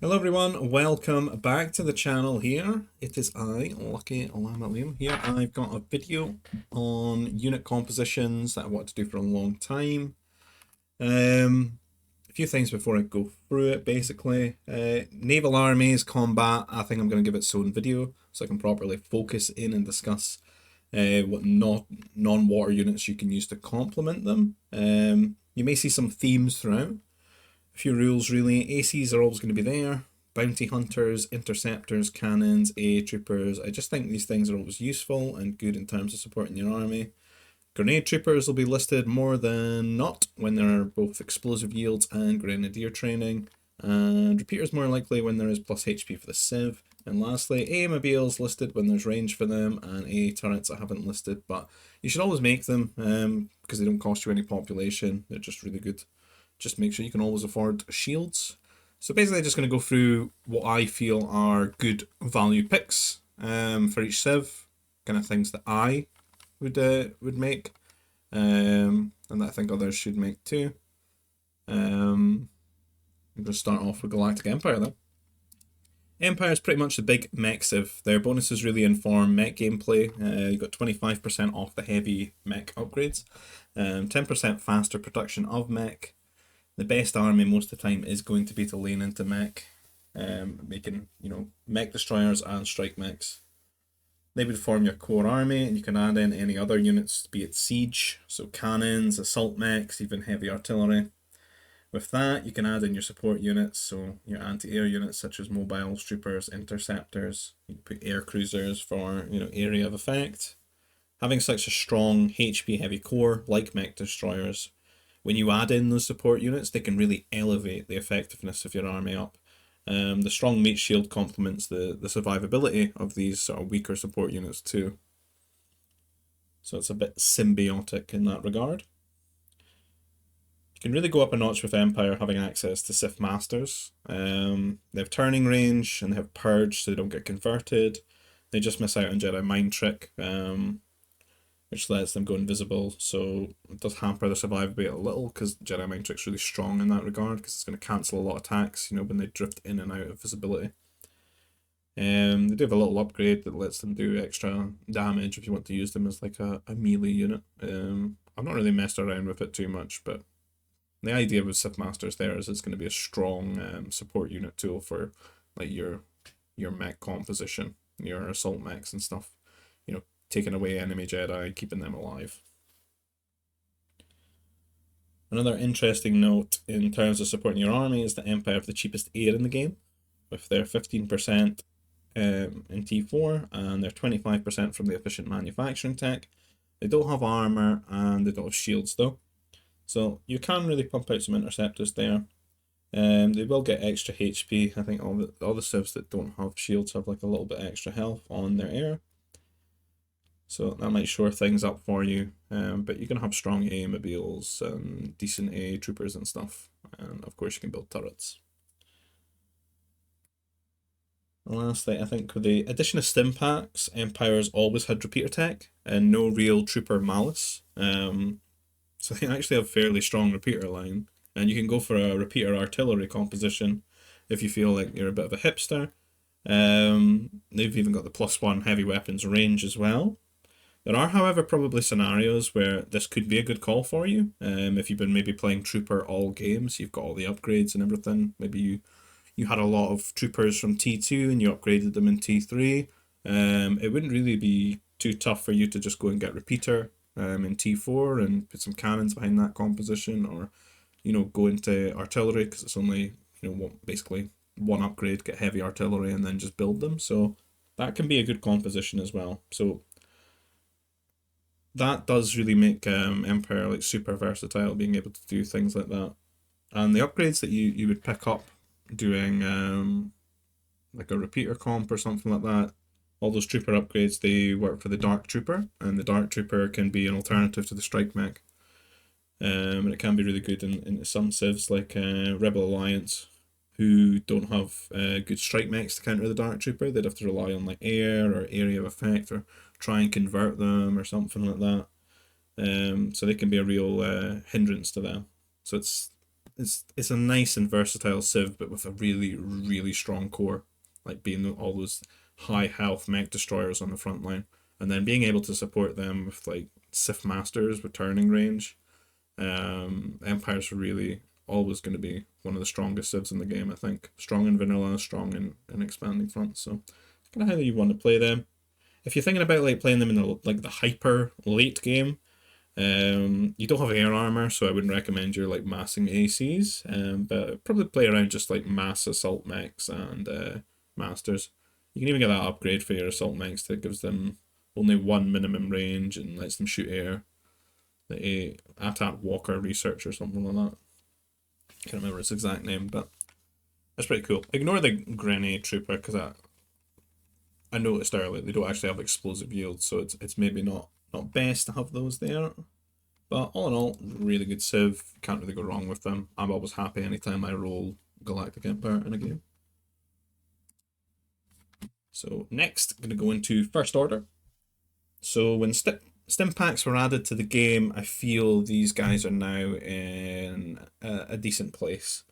Hello everyone, welcome back to the channel here. It is I, Lucky Llama Liam here. I've got a video on unit compositions that I want to do for a long time. A few things before I go through it basically. Naval armies, combat, I think I'm going to give its own video so I can properly focus in and discuss what non-water units you can use to complement them. You may see some themes throughout. A few rules really. ACs are always going to be there. Bounty hunters, interceptors, cannons, AA troopers. I just think these things are always useful and good in terms of supporting your army. Grenade troopers will be listed more than not when there are both explosive yields and grenadier training. And repeaters more likely when there is plus HP for the Civ. And lastly, AA mobiles listed when there's range for them, and AA turrets I haven't listed, but you should always make them because they don't cost you any population. They're just really good. Just make sure you can always afford shields. So basically I'm just going to go through what I feel are good value picks for each Civ, kind of things that I would make, and that I think others should make too. I'm going to start off with Galactic Empire though. Empire is pretty much the big mech Civ. Their bonuses really inform mech gameplay. You got 25% off the heavy mech upgrades, 10% faster production of mech. The best army most of the time is going to be to lean into mech, making, mech destroyers and strike mechs. They would form your core army, and you can add in any other units, be it siege, so cannons, assault mechs, even heavy artillery. With that, you can add in your support units, so your anti-air units such as mobiles, troopers, interceptors. You can put air cruisers for, area of effect. Having such a strong HP heavy core, like mech destroyers, when you add in those support units, they can really elevate the effectiveness of your army up. The strong meat shield complements the survivability of these sort of weaker support units too. So it's a bit symbiotic in that regard. You can really go up a notch with Empire having access to Sith Masters. They have turning range and they have purge so they don't get converted. They just miss out on Jedi Mind Trick, which lets them go invisible, so it does hamper their survivability a little because Jedi Mind Trick's really strong in that regard because it's going to cancel a lot of attacks, when they drift in and out of visibility. They do have a little upgrade that lets them do extra damage if you want to use them as like a melee unit. I've not really messed around with it too much, but the idea with Sith Masters there is it's going to be a strong support unit tool for like your mech composition, your assault mechs and stuff. Taking away enemy Jedi, keeping them alive. Another interesting note in terms of supporting your army is that Empire have the cheapest air in the game, with their 15% in T4 and their 25% from the efficient manufacturing tech. They don't have armor and they don't have shields though, so you can really pump out some interceptors there. They will get extra HP. I think all the civs that don't have shields have like a little bit extra health on their air. So that might shore things up for you, but you can have strong AA mobiles and decent AA troopers and stuff, and of course you can build turrets. And lastly, I think with the addition of stim packs, Empire's always had repeater tech and no real trooper malice, so they actually have fairly strong repeater line, and you can go for a repeater artillery composition if you feel like you're a bit of a hipster. They've even got the +1 heavy weapons range as well. There are, however, probably scenarios where this could be a good call for you. If you've been maybe playing Trooper all games, you've got all the upgrades and everything. Maybe you had a lot of Troopers from T2 and you upgraded them in T3. It wouldn't really be too tough for you to just go and get Repeater in T4 and put some cannons behind that composition, or go into artillery because it's only basically one upgrade, get heavy artillery and then just build them. So that can be a good composition as well. So that does really make Empire like super versatile, being able to do things like that. And the upgrades that you would pick up doing like a repeater comp or something like that, all those trooper upgrades, they work for the Dark Trooper, and the Dark Trooper can be an alternative to the Strike Mech. And it can be really good in some civs like Rebel Alliance, who don't have good strike mechs to counter the Dark Trooper. They'd have to rely on like air or area of effect, or try and convert them or something like that. So they can be a real hindrance to them. So it's it's a nice and versatile civ, but with a really, really strong core, like being all those high health mech destroyers on the front line, and then being able to support them with like Sith Masters with turning range. Empire's really always going to be one of the strongest civs in the game, I think. Strong in vanilla, strong in expanding fronts. So kind of how you want to play them. If you're thinking about like playing them in the hyper late game, you don't have air armor, so I wouldn't recommend your like massing ACs. But probably play around just like mass assault mechs and masters. You can even get that upgrade for your assault mechs that gives them only one minimum range and lets them shoot air. The ATAT Walker Research or something like that. Can't remember its exact name, but that's pretty cool. Ignore the Grenade Trooper because I noticed earlier they don't actually have explosive yield, so it's maybe not best to have those there. But all in all, really good civ. Can't really go wrong with them. I'm always happy anytime I roll Galactic Empire in a game. So next, I'm going to go into First Order. So when Stim packs were added to the game, I feel these guys are now in a decent place.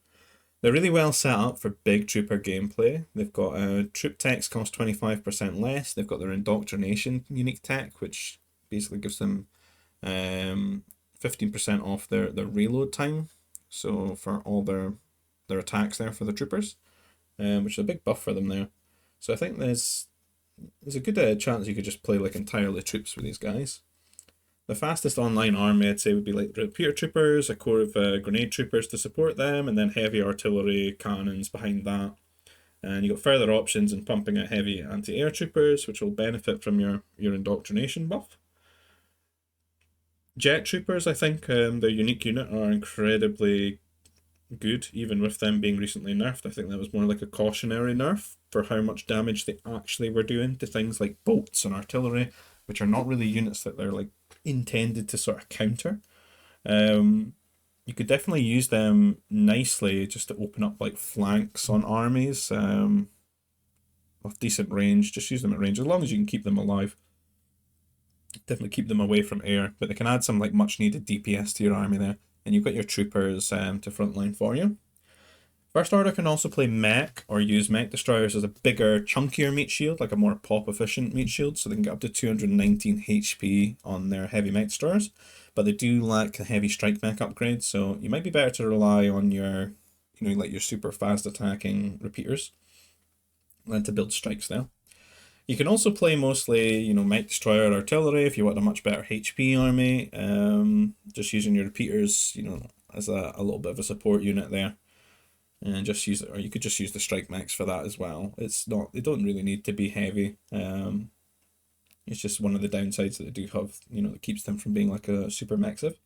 They're really well set up for big trooper gameplay. They've got troop techs cost 25% less. They've got their indoctrination unique tech, which basically gives them 15% off their reload time. So for all their attacks there for the troopers, which is a big buff for them there. So I think there's a good chance you could just play like entirely troops with these guys. The fastest online army I'd say would be like repeater troopers, a core of grenade troopers to support them, and then heavy artillery cannons behind that. And you got further options in pumping out heavy anti-air troopers, which will benefit from your indoctrination buff. Jet troopers, I think their unique unit are incredibly good, even with them being recently nerfed. I think that was more like a cautionary nerf for how much damage they actually were doing to things like bolts and artillery, which are not really units that they're like intended to sort of counter. You could definitely use them nicely just to open up like flanks on armies with decent range. Just use them at range as long as you can keep them alive. Definitely keep them away from air, but they can add some like much needed DPS to your army there, and you've got your troopers to frontline for you. First Order can also play mech or use mech destroyers as a bigger, chunkier meat shield, like a more pop efficient meat shield, so they can get up to 219 HP on their heavy mech destroyers, but they do lack the heavy strike mech upgrade, so you might be better to rely on your, like your super fast attacking repeaters than to build strikes there. You can also play mostly, mech destroyer artillery if you want a much better HP army, just using your repeaters, as a little bit of a support unit there. And just use it, or you could just use the strike mechs for that as well. They don't really need to be heavy. It's just one of the downsides that they do have, that keeps them from being like a super mech civ.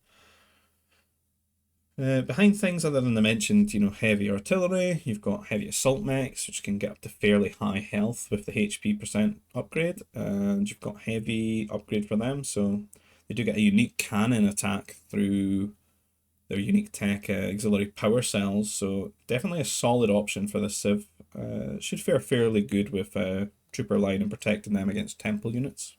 Behind things other than the mentioned, heavy artillery, you've got heavy assault mechs, which can get up to fairly high health with the HP percent upgrade, and you've got heavy upgrade for them, so they do get a unique cannon attack through their unique tech auxiliary power cells, so definitely a solid option for this civ. Should fare fairly good with trooper line and protecting them against temple units.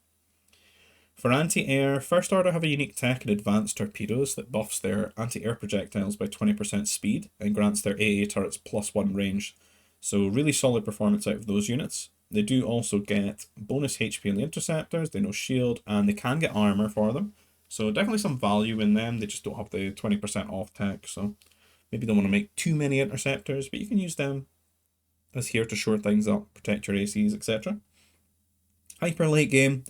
For anti-air, First Order have a unique tech in advanced torpedoes that buffs their anti-air projectiles by 20% speed and grants their AA turrets +1 range. So really solid performance out of those units. They do also get bonus HP on the interceptors, they know shield, and they can get armor for them. So definitely some value in them, they just don't have the 20% off tech, so maybe don't want to make too many interceptors, but you can use them as here to shore things up, protect your ACs, etc. Hyper late game.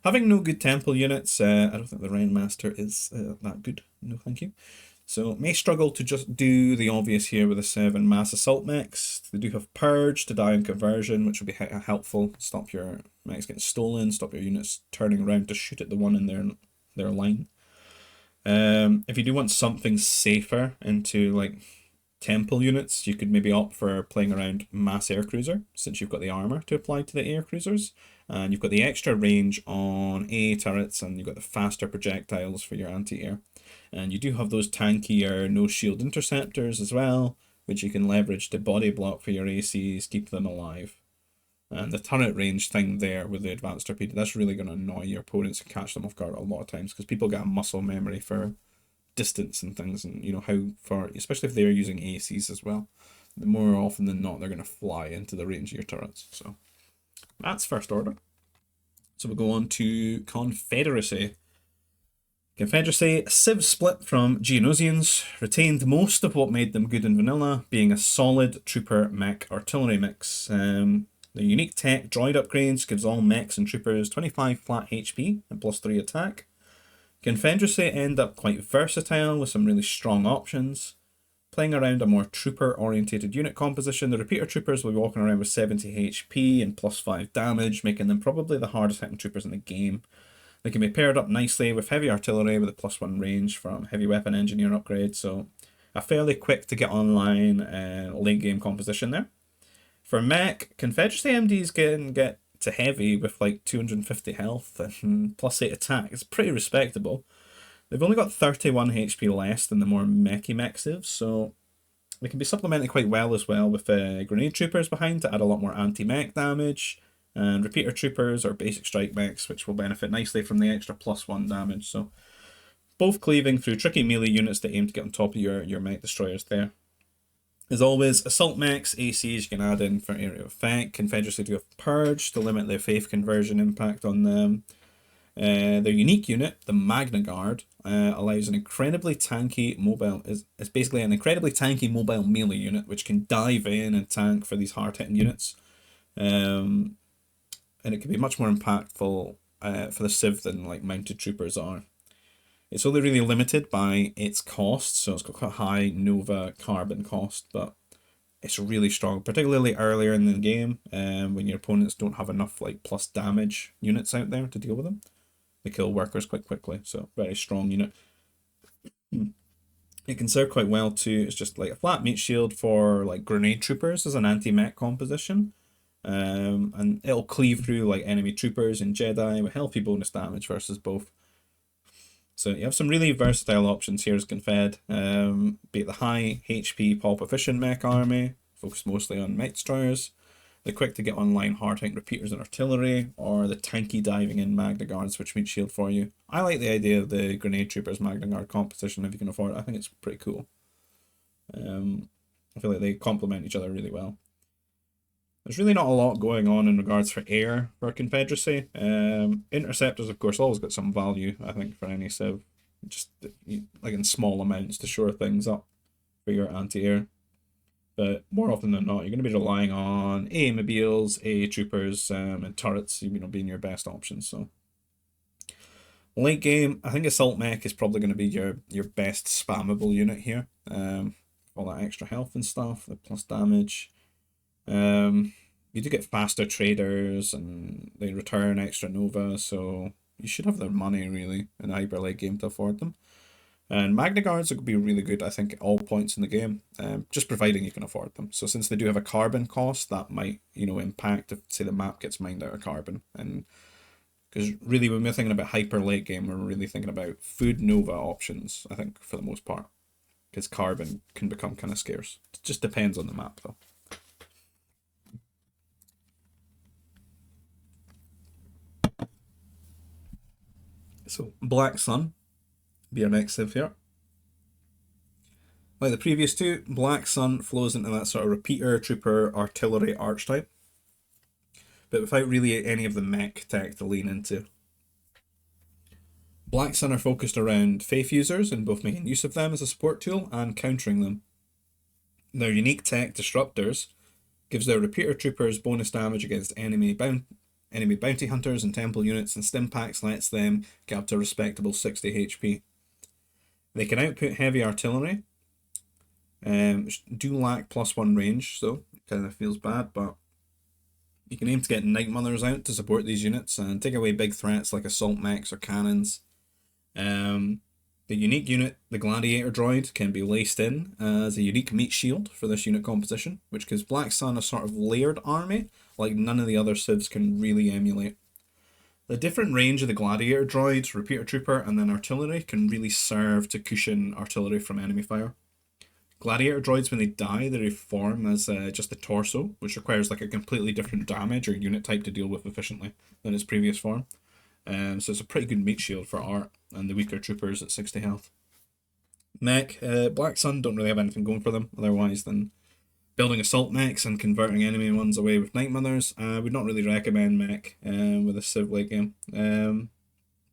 Having no good temple units, I don't think the Rainmaster is that good. No, thank you. So may struggle to just do the obvious here with the 7 mass assault mechs. They do have Purge to die on conversion, which will be helpful. Stop your mechs getting stolen, stop your units turning around to shoot at the one in their line. If you do want something safer into like temple units, you could maybe opt for playing around mass air cruiser, since you've got the armor to apply to the air cruisers. And you've got the extra range on AA turrets, and you've got the faster projectiles for your anti-air. And you do have those tankier no shield interceptors as well, which you can leverage to body block for your ACs, keep them alive. And the turret range thing there with the advanced torpedo, that's really going to annoy your opponents and catch them off guard a lot of times, because people get a muscle memory for distance and things, and you know how far, especially if they're using ACs as well. The more often than not, they're going to fly into the range of your turrets. So that's First Order. So we'll go on to Confederacy. Confederacy, Civ split from Geonosians, retained most of what made them good in vanilla, being a solid trooper mech artillery mix. The unique tech droid upgrades gives all mechs and troopers 25 flat HP and +3 attack. Confederacy end up quite versatile with some really strong options. Playing around a more trooper-orientated unit composition, the repeater troopers will be walking around with 70 HP and +5 damage, making them probably the hardest hitting troopers in the game. They can be paired up nicely with heavy artillery with a +1 range from heavy weapon engineer upgrade, so a fairly quick to get online late game composition there. For mech, Confederacy MDs can get to heavy with like 250 health and +8 attack. It's pretty respectable. They've only got 31 HP less than the more mechy mech civs, so they can be supplemented quite well as well with grenade troopers behind to add a lot more anti-mech damage, and repeater troopers or basic strike mechs, which will benefit nicely from the extra +1 damage. So both cleaving through tricky melee units that aim to get on top of your mech destroyers there. As always, assault mechs, ACs you can add in for area of effect. Confederacy do have Purge to limit their faith conversion impact on them. Their unique unit, the Magna Guard, allows an incredibly tanky mobile, is basically an incredibly tanky mobile melee unit which can dive in and tank for these hard-hitting units. And it can be much more impactful for the Civ than like mounted troopers are. It's only really limited by its cost, so it's got quite a high Nova carbon cost, but it's really strong, particularly earlier in the game when your opponents don't have enough like plus damage units out there to deal with them. They kill workers quite quickly, so very strong unit. It can serve quite well too. It's just like a flat meat shield for like grenade troopers as an anti-mech composition. And it'll cleave through like enemy troopers and Jedi with healthy bonus damage versus both. So you have some really versatile options here as Confed. Be it the high HP pulp efficient mech army, focused mostly on mech destroyers, the quick to get online hard hitting repeaters and artillery, or the tanky diving in Magna Guards which meat shield for you. I like the idea of the grenade troopers Magna Guard composition if you can afford it. I think it's pretty cool. I feel like they complement each other really well. There's really not a lot going on in regards for air for Confederacy. Interceptors, of course, always got some value, I think, for any Civ. Just like in small amounts to shore things up for your anti-air. But more often than not, you're going to be relying on A-mobiles, A-troopers, and turrets, being your best options. So late game, I think Assault Mech is probably going to be your best spammable unit here. All that extra health and stuff, the plus damage. You do get faster traders and they return extra Nova, so you should have their money really in a hyper late game to afford them. And Magna Guards would be really good, I think, at all points in the game, just providing you can afford them. So since they do have a carbon cost, that might, impact if, say, the map gets mined out of carbon. And because really when we're thinking about hyper late game, we're really thinking about food Nova options, I think, for the most part. Because carbon can become kind of scarce. It just depends on the map, though. So, Black Sun, be our next Civ here. Like the previous two, Black Sun flows into that sort of repeater, trooper, artillery archetype, but without really any of the mech tech to lean into. Black Sun are focused around Faith users and both making use of them as a support tool and countering them. Their unique tech, Disruptors, gives their repeater troopers bonus damage against enemy bounty hunters and temple units, and Stimpaks lets them get up to a respectable 60 HP. They can output heavy artillery, do lack +1 range, so it kind of feels bad, but you can aim to get Night Mothers out to support these units and take away big threats like assault mechs or cannons. The unique unit, the Gladiator droid, can be laced in as a unique meat shield for this unit composition, which gives Black Sun a sort of layered army like none of the other Civs can really emulate. The different range of the Gladiator droids, Repeater Trooper, and then artillery can really serve to cushion artillery from enemy fire. Gladiator droids, when they die, they reform as just the torso, which requires like a completely different damage or unit type to deal with efficiently than its previous form. So it's a pretty good meat shield for art and the weaker troopers at 60 health. Mech, Black Sun don't really have anything going for them otherwise than building assault mechs and converting enemy ones away with Night Mothers. I would not really recommend mech with a Civ late game. In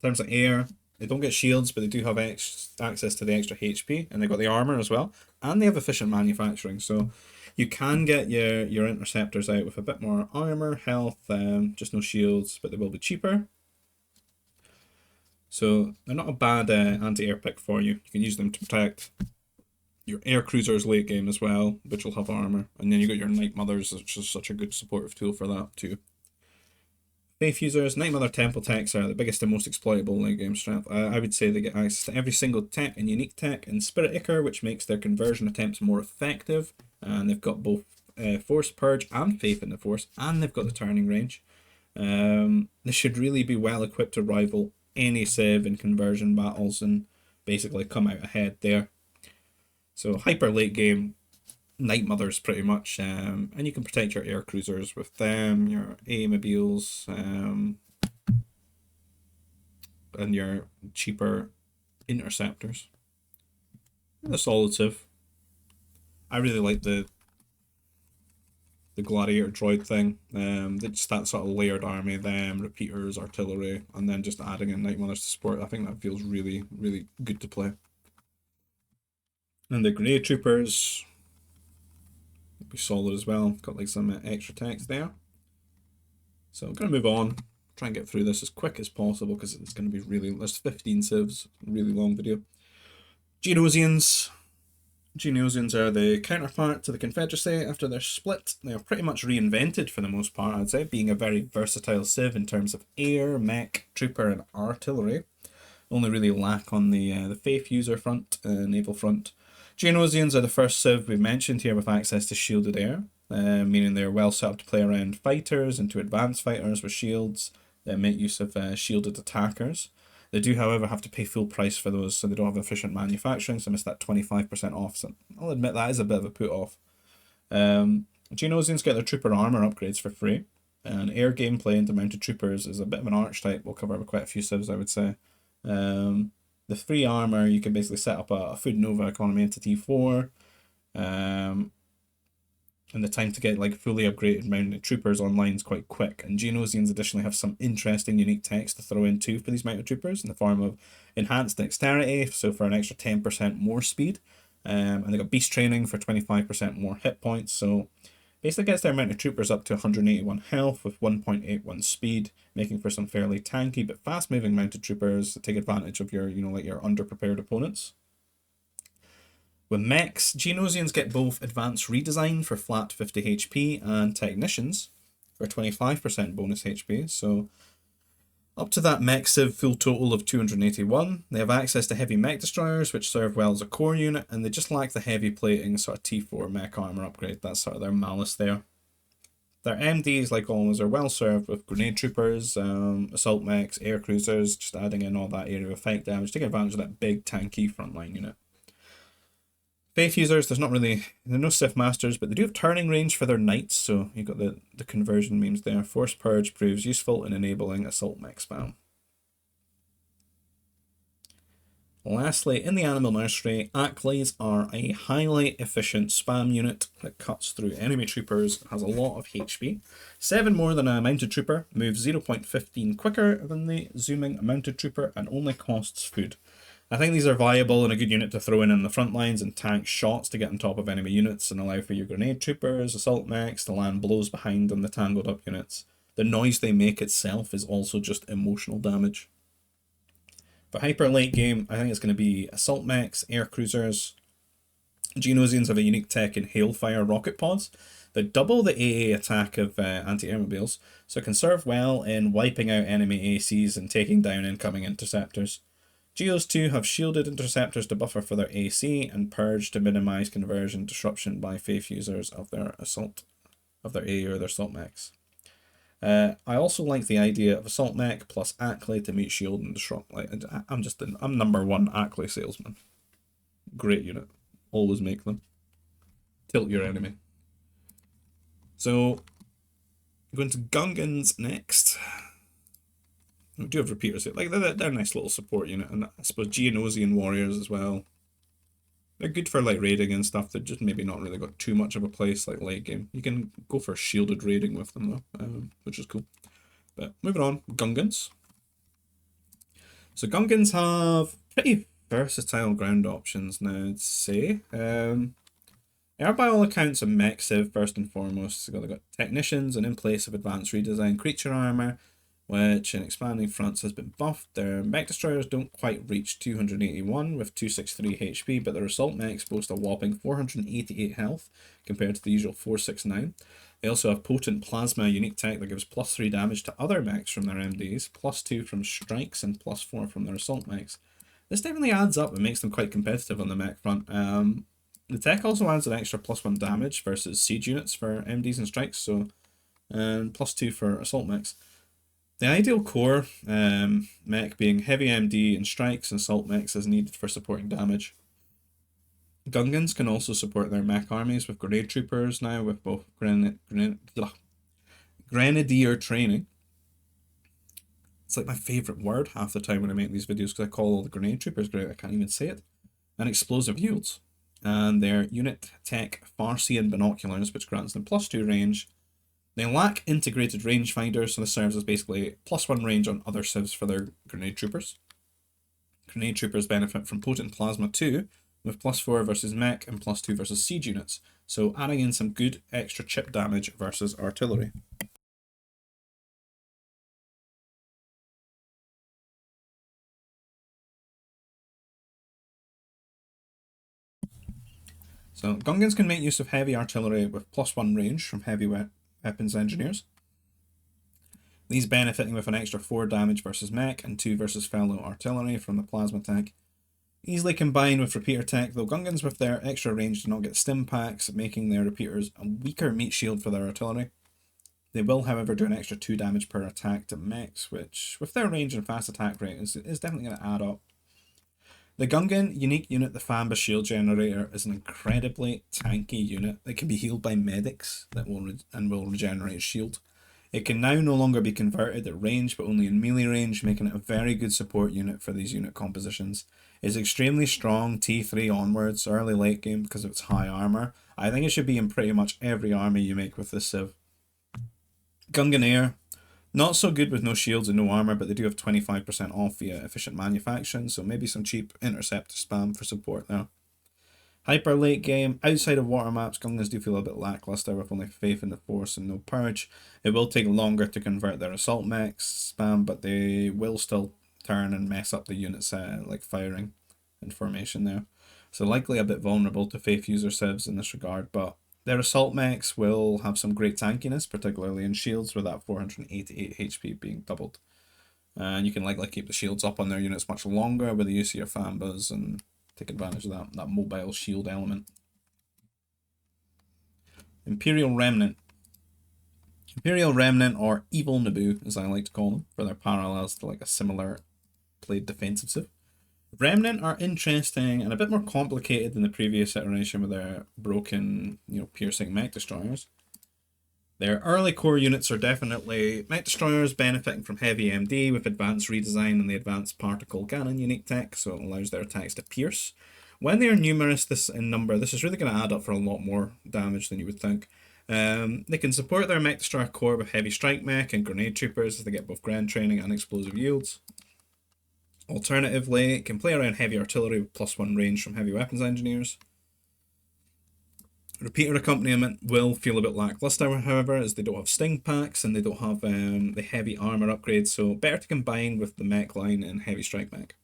terms of air, they don't get shields, but they do have access to the extra HP, and they've got the armor as well, and they have efficient manufacturing. So you can get your interceptors out with a bit more armor, health, just no shields, but they will be cheaper. So they're not a bad anti-air pick for you. You can use them to protect your air cruisers late game as well, which will have armor, and then you got your Night Mothers, which is such a good supportive tool for that too. Faith users, Night Mother Temple techs are the biggest and most exploitable late game strength. I would say they get access to every single tech and unique tech and Spirit Ichor, which makes their conversion attempts more effective. And they've got both Force Purge and Faith in the Force, and they've got the turning range. They should really be well equipped to rival any Civ in conversion battles and basically come out ahead there. So hyper late game, Night Mothers pretty much, and you can protect your air cruisers with them, your A-mobiles, and your cheaper interceptors. The solid Civ. I really like the gladiator droid thing. Just that sort of layered army, them, repeaters, artillery, and then just adding in Night Mothers to support. I think that feels really, really good to play. And the grenade troopers be solid as well. Got like some extra text there. So I'm going to move on. Try and get through this as quick as possible because it's going to be really... There's 15 civs. Really long video. Geonosians. Geonosians are the counterpart to the Confederacy after their split. They are pretty much reinvented for the most part, I'd say, being a very versatile civ in terms of air, mech, trooper, and artillery. Only really lack on the Faith user front, naval front. Geonosians are the first civ we've mentioned here with access to shielded air, meaning they're well set up to play around fighters and to advanced fighters with shields that make use of shielded attackers. They do, however, have to pay full price for those, so they don't have efficient manufacturing, so I missed that 25% off. So I'll admit that is a bit of a put-off. Geonosians get their trooper armor upgrades for free, and air gameplay into mounted troopers is a bit of an archetype we'll cover with quite a few civs, I would say. The free armor, you can basically set up a Food Nova economy into T4, and the time to get like fully upgraded mounted troopers online is quite quick. And Geonosians additionally have some interesting unique text to throw in too for these mounted troopers in the form of enhanced dexterity, so for an extra 10% more speed, and they got beast training for 25% more hit points. So basically gets their mounted troopers up to 181 health with 1.81 speed, making for some fairly tanky but fast moving mounted troopers that take advantage of your, like your underprepared opponents. With mechs, Geonosians get both advanced redesign for flat 50 HP and technicians for 25% bonus HP, so up to that mech civ full total of 281. They have access to heavy mech destroyers, which serve well as a core unit, and they just lack the heavy plating sort of T4 mech armor upgrade. That's sort of their malice there. Their MDs, like always, are well served with grenade troopers, assault mechs, air cruisers, just adding in all that area of effect damage, taking advantage of that big tanky frontline unit. Faith users, there are no Sith Masters, but they do have turning range for their knights, so you've got the conversion memes there. Force Purge proves useful in enabling assault mech spam. Lastly, in the Animal Nursery, Acklays are a highly efficient spam unit that cuts through enemy troopers, has a lot of HP, 7 more than a mounted trooper, moves 0.15 quicker than the zooming mounted trooper, and only costs food. I think these are viable and a good unit to throw in the front lines and tank shots to get on top of enemy units and allow for your grenade troopers, assault mechs to land blows behind on the tangled up units. The noise they make itself is also just emotional damage. For hyper late game, I think it's going to be assault mechs, air cruisers. Geonosians have a unique tech in hailfire rocket pods that double the AA attack of anti-airmobiles, so it can serve well in wiping out enemy ACs and taking down incoming interceptors. Geos too have shielded interceptors to buffer for their AC and purge to minimize conversion disruption by Faith users of their A or their assault mechs. I also like the idea of assault mech plus Acklay to meet shield and disrupt. I'm number one Acklay salesman. Great unit. Always make them. Tilt your enemy. So going to Gungans next. We do have repeaters here. Like they're a nice little support unit, and I suppose Geonosian warriors as well. They're good for like raiding and stuff. They're just maybe not really got too much of a place like late game. You can go for shielded raiding with them though, which is cool. But moving on, Gungans. So Gungans have pretty versatile ground options now, I'd say. They are by all accounts a mech civ first and foremost. So they've got technicians and in place of advanced redesign creature armor, which in Expanding Fronts has been buffed. Their mech destroyers don't quite reach 281 with 263 HP, but their assault mechs boast a whopping 488 health compared to the usual 469. They also have potent plasma unique tech that gives +3 damage to other mechs from their MDs, +2 from strikes, and +4 from their assault mechs. This definitely adds up and makes them quite competitive on the mech front. The tech also adds an extra +1 damage versus siege units for MDs and strikes, so and +2 for assault mechs. The ideal core mech being heavy MD and strikes, and assault mechs as needed for supporting damage. Gungans can also support their mech armies with grenade troopers now, with both grenadier training. It's like my favourite word half the time when I make these videos because I call all the grenade troopers great. I can't even say it. And explosive yields. And their unit tech Farsean binoculars, which grants them +2 range. They lack integrated rangefinders, so this serves as basically +1 range on other civs for their grenade troopers. Grenade troopers benefit from potent plasma too, with +4 versus mech and +2 versus siege units, so adding in some good extra chip damage versus artillery. So Gungans can make use of heavy artillery with +1 range from heavy weapons engineers. These benefiting with an extra 4 damage versus mech and 2 versus fellow artillery from the plasma tech. Easily combined with repeater tech, though Gungans with their extra range do not get stim packs, making their repeaters a weaker meat shield for their artillery. They will, however, do an extra 2 damage per attack to mechs, which, with their range and fast attack rate, is definitely going to add up. The Gungan unique unit, the Famba Shield Generator, is an incredibly tanky unit that can be healed by medics that will regenerate shield. It can now no longer be converted at range, but only in melee range, making it a very good support unit for these unit compositions. It's extremely strong T3 onwards, early late game because of its high armor. I think it should be in pretty much every army you make with this civ. Gungan Air, not so good with no shields and no armor, but they do have 25% off via efficient manufacturing, so maybe some cheap interceptor spam for support there. Hyper late game, outside of water maps, Gungans do feel a bit lackluster with only faith in the force and no purge. It will take longer to convert their assault mechs spam, but they will still turn and mess up the units like firing and formation there. So likely a bit vulnerable to faith user civs in this regard, but their assault mechs will have some great tankiness, particularly in shields with that 488 HP being doubled. And you can likely keep the shields up on their units much longer with the use of your Fambas and take advantage of that mobile shield element. Imperial Remnant. Imperial Remnant, or Evil Naboo, as I like to call them, for their parallels to like a similar played defensive civ. Remnant are interesting and a bit more complicated than the previous iteration with their broken, piercing mech destroyers. Their early core units are definitely mech destroyers benefiting from heavy MD with advanced redesign and the advanced particle cannon unique tech, so it allows their attacks to pierce. When they are numerous in number, this is really going to add up for a lot more damage than you would think. They can support their mech destroyer core with heavy strike mech and grenade troopers as they get both ground training and explosive yields. Alternatively, it can play around heavy artillery with +1 range from heavy weapons engineers. Repeater accompaniment will feel a bit lackluster, however, as they don't have sting packs and they don't have the heavy armor upgrades, so better to combine with the mech line and heavy strike mech.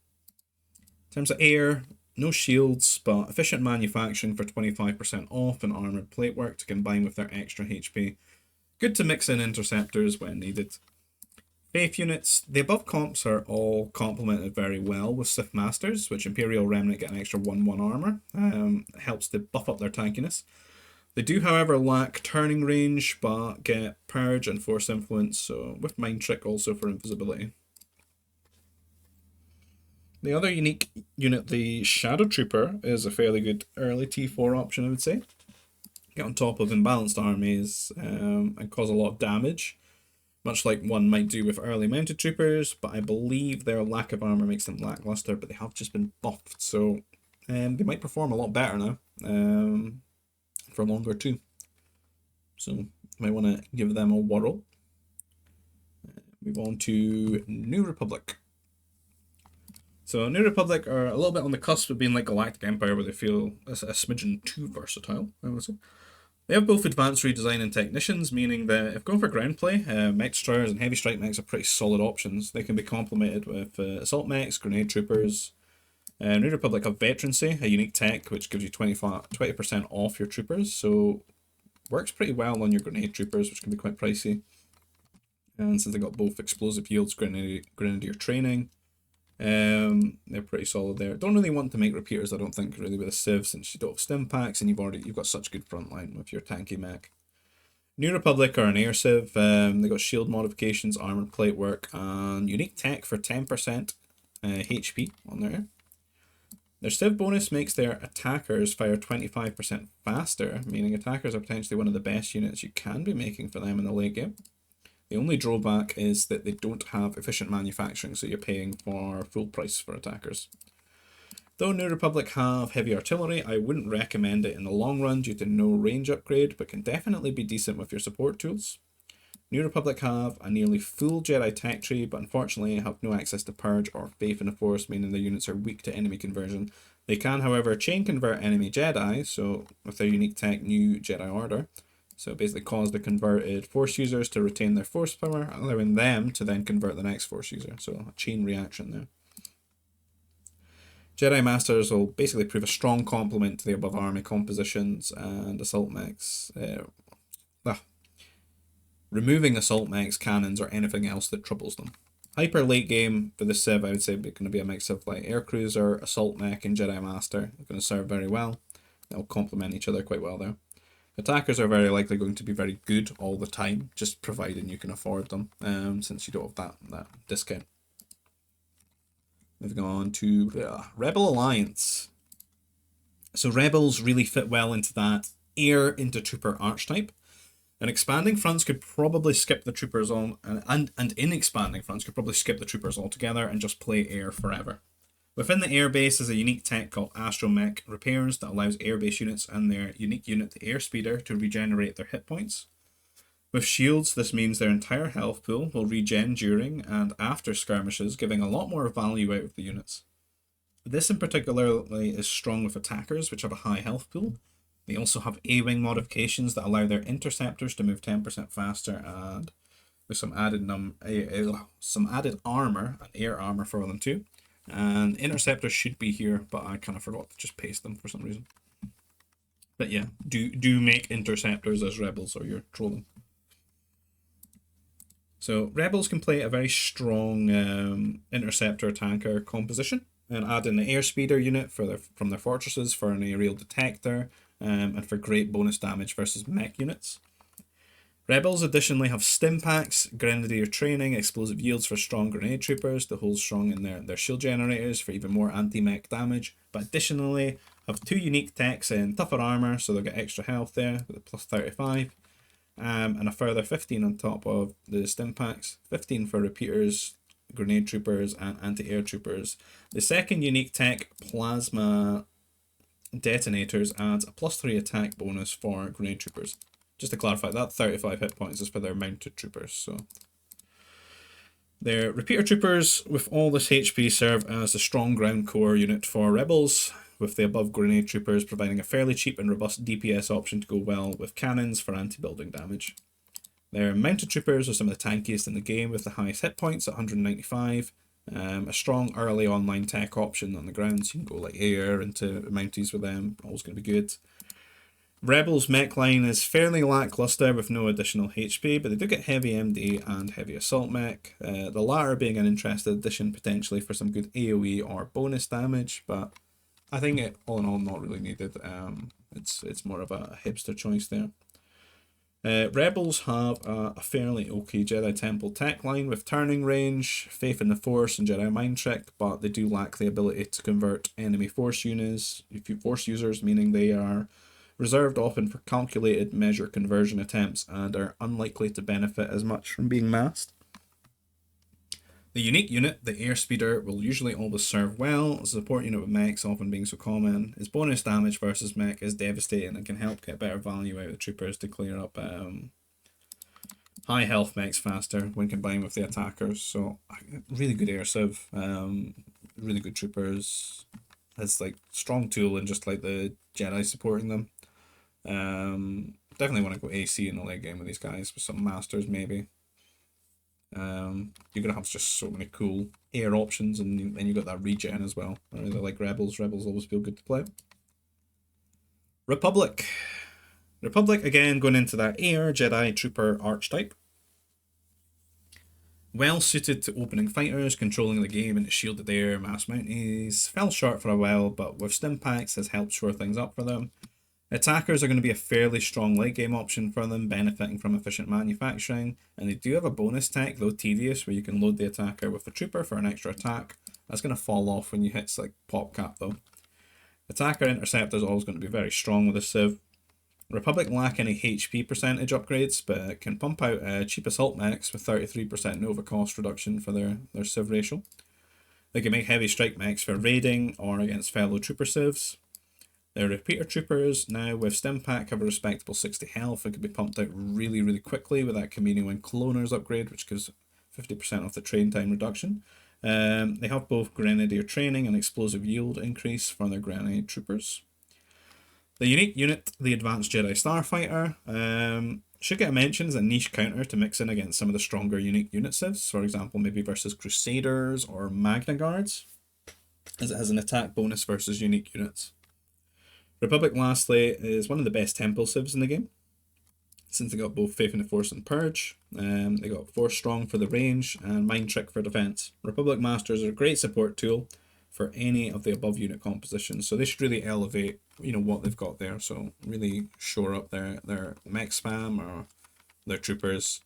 In terms of air, no shields, but efficient manufacturing for 25% off and armored platework to combine with their extra HP. Good to mix in interceptors when needed. Faith units, the above comps are all complemented very well with Sith Masters, which Imperial Remnant get an extra 1-1 armor. It helps to buff up their tankiness. They do, however, lack turning range, but get Purge and Force Influence, so with Mind Trick also for invisibility. The other unique unit, the Shadow Trooper, is a fairly good early T4 option, I would say. Get on top of imbalanced armies and cause a lot of damage, much like one might do with early mounted troopers, but I believe their lack of armor makes them lackluster, but they have just been buffed, so and they might perform a lot better now, for longer too. So you might want to give them a whirl. Move on to New Republic. So New Republic are a little bit on the cusp of being like Galactic Empire, where they feel a smidgen too versatile, I would say. They have both advanced redesign and technicians, meaning that if going for ground play, mech destroyers and heavy strike mechs are pretty solid options. They can be complemented with assault mechs, grenade troopers. New Republic have veterancy, a unique tech which gives you 20% off your troopers, so works pretty well on your grenade troopers, which can be quite pricey. And since they got both explosive yields, grenadier training, they're pretty solid there. Don't really want to make repeaters, I don't think, really with a Civ, since you don't have stim packs and you've got such good frontline with your tanky mech. New Republic are an air Civ. They got shield modifications, armor plate work, and unique tech for 10% HP on their air. Their Civ bonus makes their attackers fire 25% faster, meaning attackers are potentially one of the best units you can be making for them in the late game. The only drawback is that they don't have efficient manufacturing, so you're paying for full price for attackers. Though New Republic have heavy artillery, I wouldn't recommend it in the long run due to no range upgrade, but can definitely be decent with your support tools. New Republic have a nearly full Jedi tech tree, but unfortunately have no access to Purge or Faith in the Force, meaning their units are weak to enemy conversion. They can, however, chain convert enemy Jedi, so with their unique tech, New Jedi Order. So basically cause the converted Force users to retain their Force power, allowing them to then convert the next Force user. So a chain reaction there. Jedi Masters will basically prove a strong complement to the above army compositions and assault mechs. Removing assault mechs, cannons, or anything else that troubles them. Hyper late game for the Civ, I would say, it's going to be a mix of like air cruiser, assault mech, and Jedi Master. They're going to serve very well. They'll complement each other quite well there. Attackers are very likely going to be very good all the time, just providing you can afford them, since you don't have that discount. Moving on to Rebel Alliance. So Rebels really fit well into that air into trooper archetype. And Expanding Fronts could probably skip the troopers on, and in Expanding Fronts could probably skip the troopers altogether and just play air forever. Within the airbase is a unique tech called Astromech Repairs that allows airbase units and their unique unit, the Airspeeder, to regenerate their hit points. With shields, this means their entire health pool will regen during and after skirmishes, giving a lot more value out of the units. This in particular is strong with attackers, which have a high health pool. They also have A-Wing modifications that allow their interceptors to move 10% faster, and with some added armor and air armor for them too. And interceptors should be here, but I kind of forgot to just paste them for some reason. But yeah, do make interceptors as rebels or you're trolling. So rebels can play a very strong interceptor tanker composition, and add in the airspeeder unit from their fortresses for an aerial detector, and for great bonus damage versus mech units. Rebels additionally have stim packs, grenadier training, explosive yields for strong grenade troopers to hold strong in their shield generators for even more anti-mech damage, but additionally have 2 unique techs in tougher armor, so they'll get extra health there with a plus 35, and a further 15 on top of the stim packs, 15 for repeaters, grenade troopers, and anti-air troopers. The second unique tech, Plasma Detonators, adds a plus 3 attack bonus for grenade troopers. Just to clarify, that 35 hit points is for their mounted troopers. So their repeater troopers with all this HP serve as a strong ground core unit for rebels, with the above grenade troopers providing a fairly cheap and robust DPS option to go well with cannons for anti-building damage. Their mounted troopers are some of the tankiest in the game with the highest hit points at 195. A strong early online tech option on the ground, so you can go like air into mounties with them, always going to be good. Rebels mech line is fairly lackluster with no additional HP, but they do get heavy MD and heavy assault mech, the latter being an interesting addition potentially for some good AoE or bonus damage, but I think it all in all not really needed. It's more of a hipster choice there. Rebels have a fairly okay Jedi Temple tech line with turning range, Faith in the Force, and Jedi Mind Trick, but they do lack the ability to convert enemy Force users, meaning they are reserved often for calculated measure conversion attempts and are unlikely to benefit as much from being masked. The unique unit, the Airspeeder, will usually always serve well. A support unit with mechs often being so common. Its bonus damage versus mech is devastating and can help get better value out of the troopers to clear up high health mechs faster when combined with the attackers. So really good air civ, really good troopers. It's like strong tool and just like the Jedi supporting them. Definitely want to go AC in the late game with these guys with some masters maybe. You're gonna have just so many cool air options, and then you got that regen as well. I really like rebels. Rebels always feel good to play. Republic. Republic again going into that air Jedi trooper archetype. Well suited to opening fighters, controlling the game into shielded air, mass mounties. Fell short for a while, but with stim packs has helped shore things up for them. Attackers are going to be a fairly strong late game option for them, benefiting from efficient manufacturing, and they do have a bonus tech, though tedious, where you can load the attacker with a trooper for an extra attack. That's going to fall off when you hit like pop cap though. Attacker interceptor is always going to be very strong with a civ. Republic lack any HP percentage upgrades, but can pump out cheap assault mechs with 33% Nova cost reduction for their civ ratio. They can make heavy strike mechs for raiding or against fellow trooper civs. Their repeater troopers now with stim pack have a respectable 60 health and can be pumped out really, really quickly with that Chameleon and Cloners upgrade, which gives 50% off the train time reduction. They have both Grenadier training and explosive yield increase for their Grenade troopers. The unique unit, the Advanced Jedi Starfighter, should get a mention as a niche counter to mix in against some of the stronger unique unit civs, for example, maybe versus Crusaders or Magna Guards, as it has an attack bonus versus unique units. Republic, lastly, is one of the best temple civs in the game, since they got both Faith in the Force and Purge. They got Force Strong for the range and Mind Trick for defense. Republic Masters are a great support tool for any of the above unit compositions, so they should really elevate, what they've got there. So really shore up their mech spam or their troopers.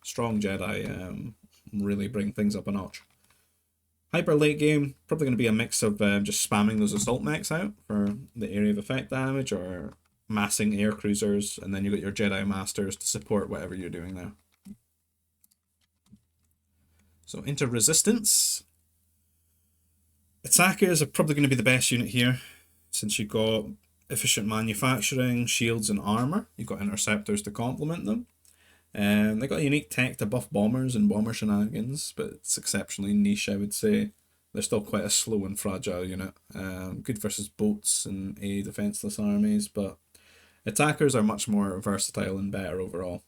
Strong Jedi really bring things up a notch. Hyper late game, probably going to be a mix of just spamming those assault mechs out for the area of effect damage or massing air cruisers, and then you got your Jedi Masters to support whatever you're doing there. So into Resistance. Attackers are probably going to be the best unit here, since you've got efficient manufacturing, shields and armor. You've got interceptors to complement them. They got a unique tech to buff bombers and bomber shenanigans, but it's exceptionally niche, I would say. They're still quite a slow and fragile unit. Good versus boats and defenseless armies, but attackers are much more versatile and better overall.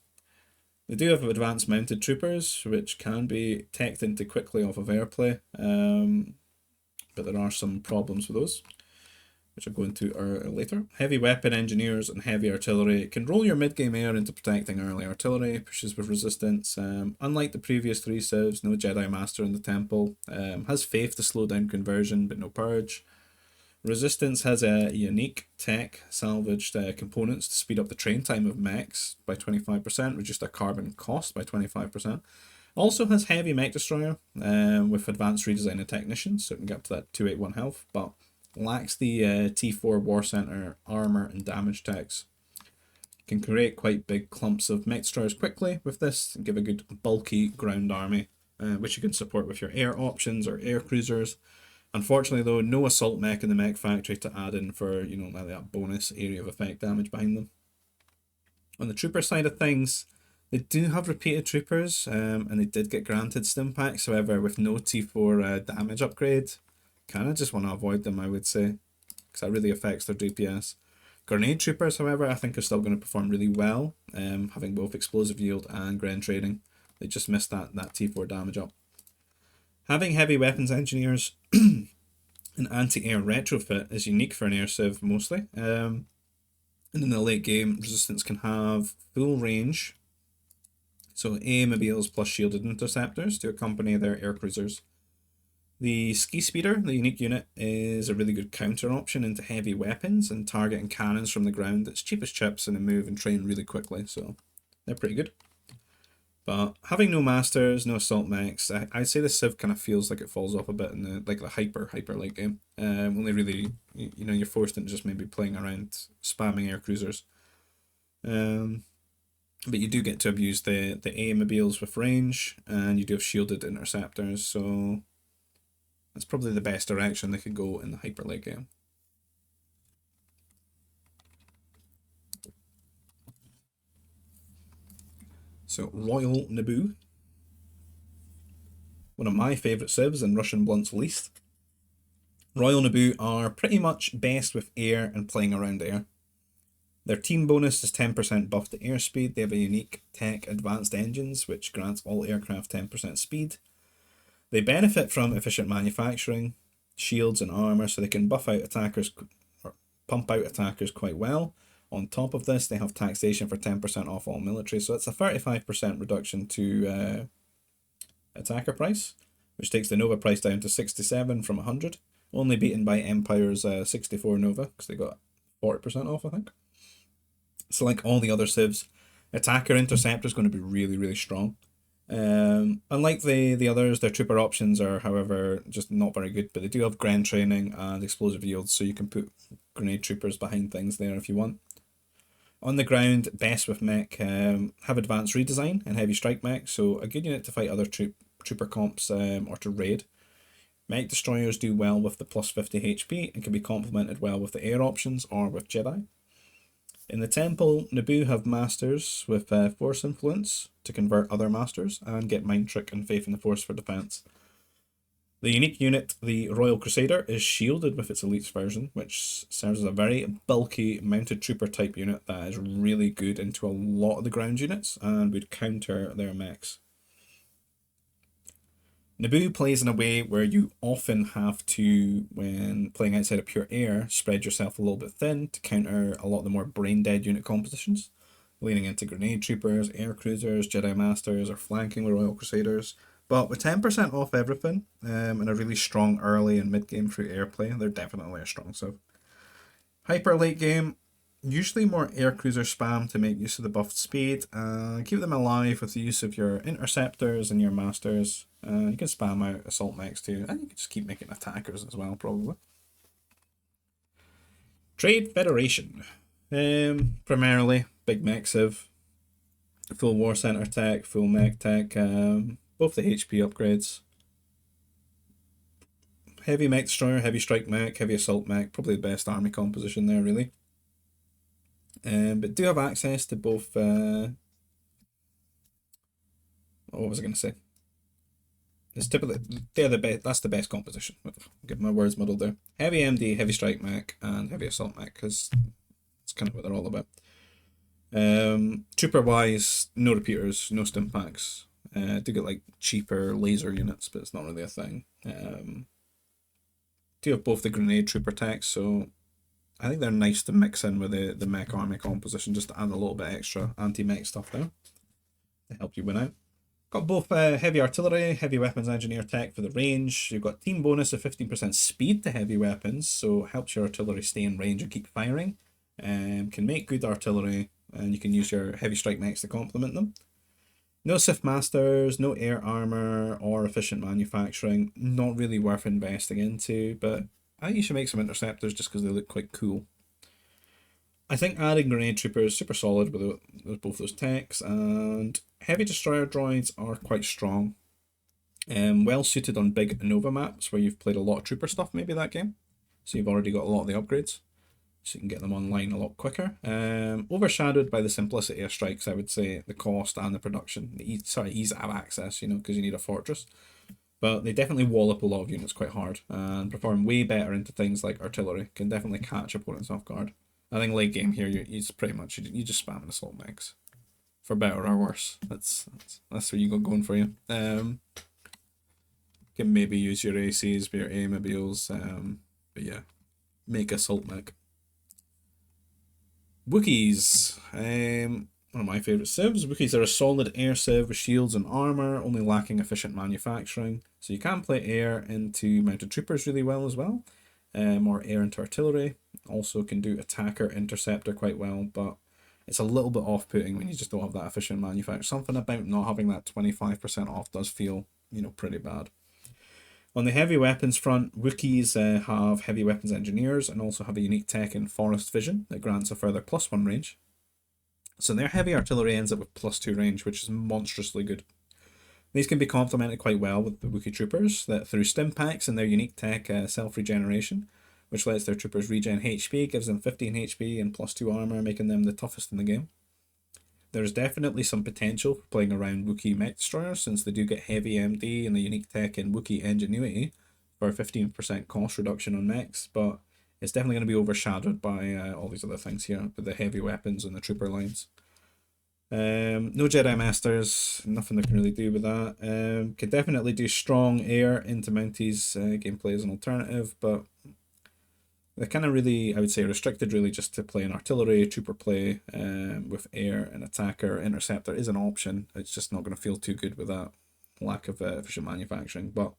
They do have advanced mounted troopers, which can be teched into quickly off of airplay, but there are some problems with those, which I'll go into later. Heavy weapon engineers and heavy artillery can roll your mid-game air into protecting early artillery, pushes with resistance. Unlike the previous three civs, no Jedi Master in the temple. Has faith to slow down conversion, but no purge. Resistance has a unique tech, salvaged components to speed up the train time of mechs by 25%, reduce their carbon cost by 25%. Also has heavy mech destroyer with advanced redesign of technicians, so it can get up to that 281 health, but lacks the T4 War Center armor and damage techs. Can create quite big clumps of mech destroyers quickly with this and give a good bulky ground army, which you can support with your air options or air cruisers. Unfortunately though, no assault mech in the mech factory to add in for, that bonus area of effect damage behind them. On the trooper side of things, they do have repeated troopers, and they did get granted stim packs, however with no T4 damage upgrade. Kind of just want to avoid them, I would say, because that really affects their DPS. Grenade troopers, however, I think are still going to perform really well, having both explosive yield and gren trading. They just missed that T4 damage up. Having heavy weapons engineers and anti-air retrofit is unique for an air civ mostly. And in the late game, Resistance can have full range, so mobiles plus shielded interceptors to accompany their air cruisers. The Ski Speeder, the unique unit, is a really good counter option into heavy weapons and targeting cannons from the ground. It's cheap as chips and they move and train really quickly, so they're pretty good. But having no masters, no assault mechs, I'd say the civ kind of feels like it falls off a bit in the hyper late game. Only really, you're forced into just maybe playing around spamming air cruisers. But you do get to abuse the A-mobiles with range, and you do have shielded interceptors, so that's probably the best direction they could go in the hyper late game. So Royal Naboo, one of my favourite civs and Russian Blunt's least. Royal Naboo are pretty much best with air and playing around air. Their team bonus is 10% buff to airspeed. They have a unique tech advanced engines, which grants all aircraft 10% speed. They benefit from efficient manufacturing, shields and armor, so they can buff out attackers or pump out attackers quite well. On top of this, they have taxation for 10% off all military, so it's a 35% reduction to attacker price, which takes the Nova price down to 67 from 100, only beaten by Empire's 64 Nova, because they got 40% off, I think. So like all the other civs, attacker interceptor is going to be really, really strong. Unlike the others, their trooper options are, however, just not very good, but they do have ground training and explosive yields, so you can put grenade troopers behind things there if you want. On the ground, best with mech, have advanced redesign and heavy strike mech, so a good unit to fight other trooper comps or to raid. Mech destroyers do well with the plus 50 HP and can be complemented well with the air options or with Jedi. In the temple, Naboo have masters with force influence to convert other masters and get mind trick and faith in the force for defense. The unique unit, the Royal Crusader, is shielded with its elites version, which serves as a very bulky mounted trooper type unit that is really good into a lot of the ground units and would counter their mechs. Naboo plays in a way where you often have to, when playing outside of pure air, spread yourself a little bit thin to counter a lot of the more brain-dead unit compositions, leaning into grenade troopers, air cruisers, Jedi Masters, or flanking with Royal Crusaders. But with 10% off everything, and a really strong early and mid-game through airplay, they're definitely a strong sub. Hyper late game, usually more air cruiser spam to make use of the buffed speed, keep them alive with the use of your interceptors and your masters. You can spam out assault mechs too, and you can just keep making attackers as well, probably. Trade Federation, primarily big mech civ, full war center tech, full mech tech, both the HP upgrades. Heavy mech destroyer, heavy strike mech, heavy assault mech, probably the best army composition there, really. But do have access to both. What was I going to say? It's typically they're the best. That's the best composition. Get my words muddled there. Heavy MD, heavy strike mech, and heavy assault mech, because it's kind of what they're all about. Trooper wise, no repeaters, no stim packs. Do get like cheaper laser units, but it's not really a thing. Do have both the grenade trooper techs, so I think they're nice to mix in with the mech army composition, just to add a little bit extra anti-mech stuff there to help you win out. Got both heavy artillery, heavy weapons engineer tech for the range. You've got team bonus of 15% speed to heavy weapons, so helps your artillery stay in range and keep firing. Can make good artillery, and you can use your heavy strike mechs to complement them. No Sith Masters, no air armor or efficient manufacturing. Not really worth investing into, but I think you should make some interceptors just because they look quite cool. I think adding grenade troopers is super solid with both those techs, and heavy destroyer droids are quite strong. Well suited on big Nova maps where you've played a lot of trooper stuff maybe that game. So you've already got a lot of the upgrades. So you can get them online a lot quicker. Overshadowed by the simplicity of strikes, I would say, the cost and the production. The ease of access, because you need a fortress. But they definitely wall up a lot of units quite hard and perform way better into things like artillery. Can definitely catch opponents off guard. I think late game here, you pretty much you just spam assault mechs, for better or worse. That's what you got going for you. Can maybe use your ACs, your A-mobiles, but yeah, make assault mech. Wookiees, one of my favourite civs. Wookiees are a solid air civ with shields and armour, only lacking efficient manufacturing. So you can play air into mounted troopers really well as well, or air into artillery. Also can do attacker, interceptor quite well, but it's a little bit off-putting when you just don't have that efficient manufacture. Something about not having that 25% off does feel, pretty bad. On the heavy weapons front, Wookiees have heavy weapons engineers and also have a unique tech in forest vision that grants a further +1 range. So their heavy artillery ends up with +2 range, which is monstrously good. These can be complemented quite well with the Wookiee troopers that through stim packs and their unique tech self-regeneration, which lets their troopers regen HP, gives them 15 HP and +2 armor, making them the toughest in the game. There's definitely some potential for playing around Wookiee mech destroyers, since they do get heavy MD and the unique tech in Wookiee ingenuity for a 15% cost reduction on mechs, but it's definitely going to be overshadowed by all these other things here, with the heavy weapons and the trooper lines. No Jedi Masters, nothing they can really do with that. Could definitely do strong air into Mounties gameplay as an alternative, but they're kind of really, I would say, restricted really just to play an artillery, trooper play with air and attacker. Interceptor is an option. It's just not going to feel too good with that lack of efficient manufacturing. But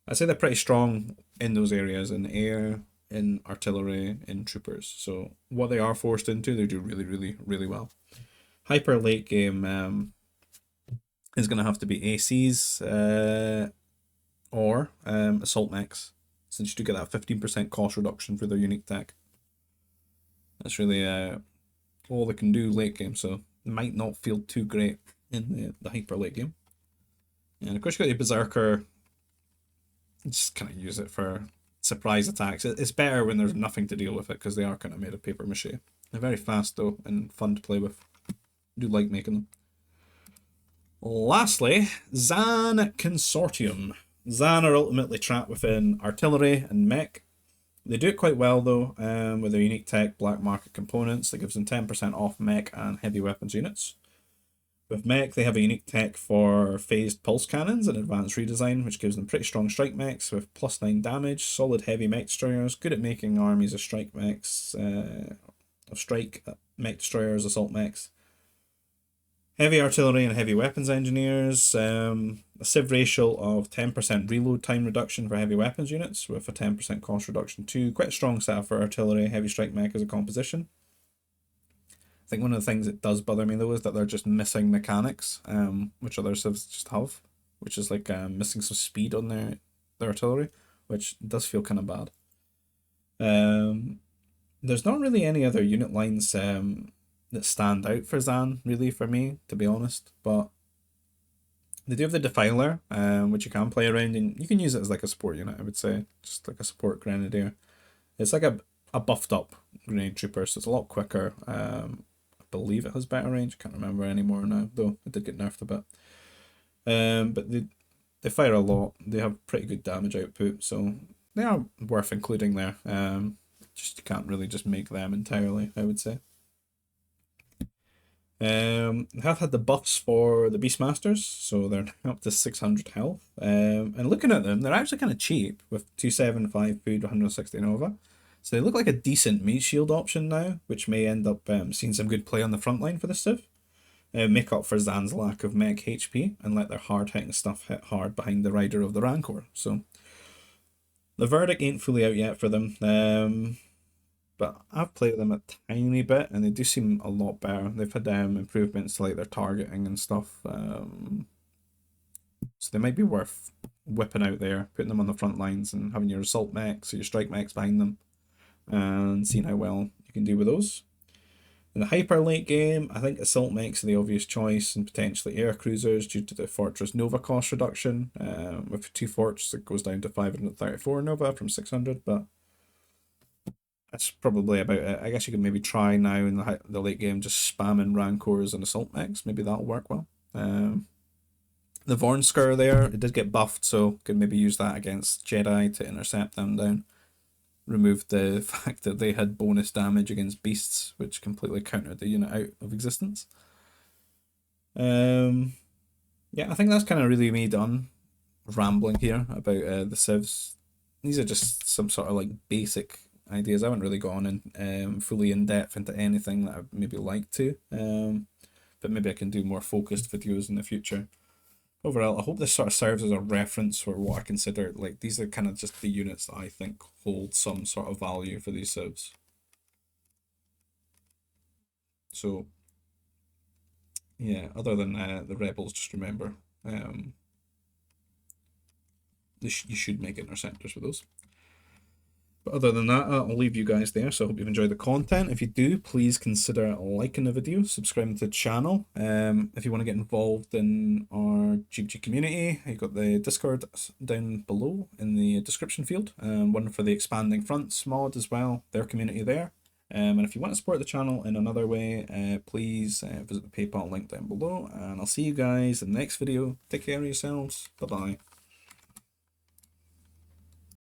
I'd say they're pretty strong in those areas, in air, in artillery, in troopers. So what they are forced into, they do really, really, really well. Hyper late game is going to have to be ACs or assault mechs, since you do get that 15% cost reduction for their unique tech. That's really all they can do late game, so it might not feel too great in the hyper late game. And of course you got your Berserker, just kind of use it for surprise attacks. It's better when there's nothing to deal with it, because they are kind of made of paper mache. They're very fast though, and fun to play with. I do like making them. Lastly, Zann Consortium. Zann are ultimately trapped within artillery and mech. They do it quite well though, with their unique tech black market components that gives them 10% off mech and heavy weapons units. With mech, they have a unique tech for phased pulse cannons and advanced redesign, which gives them pretty strong strike mechs with +9 damage, solid heavy mech destroyers, good at making armies of strike mechs, mech destroyers, assault mechs. Heavy artillery and heavy weapons engineers, a civ ratio of 10% reload time reduction for heavy weapons units with a 10% cost reduction too. Quite a strong setup for artillery, heavy strike mech as a composition. I think one of the things that does bother me though is that they're just missing mechanics, which other civs just have, which is like missing some speed on their artillery, which does feel kind of bad. There's not really any other unit lines that stand out for Zann, really, for me, to be honest. But they do have the Defiler, which you can play around, and you can use it as like a support unit, I would say. Just like a support grenadier. It's like a buffed up grenade trooper, so it's a lot quicker. I believe it has better range. I can't remember anymore now, though it did get nerfed a bit. But they fire a lot. They have pretty good damage output, so they are worth including there. Just you can't really just make them entirely, I would say. Have had the buffs for the Beastmasters, so they're up to 600 health. And looking at them, they're actually kind of cheap with 275 food, 160 Nova. So they look like a decent meat shield option now, which may end up seeing some good play on the front line for the civ. Make up for Zann's lack of mech HP and let their hard hitting stuff hit hard behind the rider of the Rancor. So the verdict ain't fully out yet for them. But I've played them a tiny bit, and they do seem a lot better. They've had improvements to like their targeting and stuff. So they might be worth whipping out there, putting them on the front lines and having your assault mechs or your strike mechs behind them, and seeing how well you can do with those. In the hyper late game, I think assault mechs are the obvious choice, and potentially air cruisers due to the Fortress Nova cost reduction. With 2 forts, it goes down to 534 Nova from 600, but that's probably about it. I guess you could maybe try now in the late game just spamming Rancors and assault mechs. Maybe that'll work well. The Vornskar there, it did get buffed, so could maybe use that against Jedi to intercept them down. Remove the fact that they had bonus damage against beasts, which completely countered the unit out of existence. Yeah, I think that's kind of really me done rambling here about the civs. These are just some sort of like basic ideas. I haven't really gone in fully in depth into anything that I'd maybe like to, but maybe I can do more focused videos in the future. Overall, I hope this sort of serves as a reference for what I consider like these are kind of just the units that I think hold some sort of value for these civs. So yeah, other than the rebels, just remember you should make interceptors with those. But other than that, I'll leave you guys there. So I hope you've enjoyed the content. If you do, please consider liking the video, subscribing to the channel. If you want to get involved in our GBG community, you've got the Discord down below in the description field. One for the Expanding Fronts mod as well, their community there. And if you want to support the channel in another way, please visit the PayPal link down below. And I'll see you guys in the next video. Take care of yourselves. Bye-bye.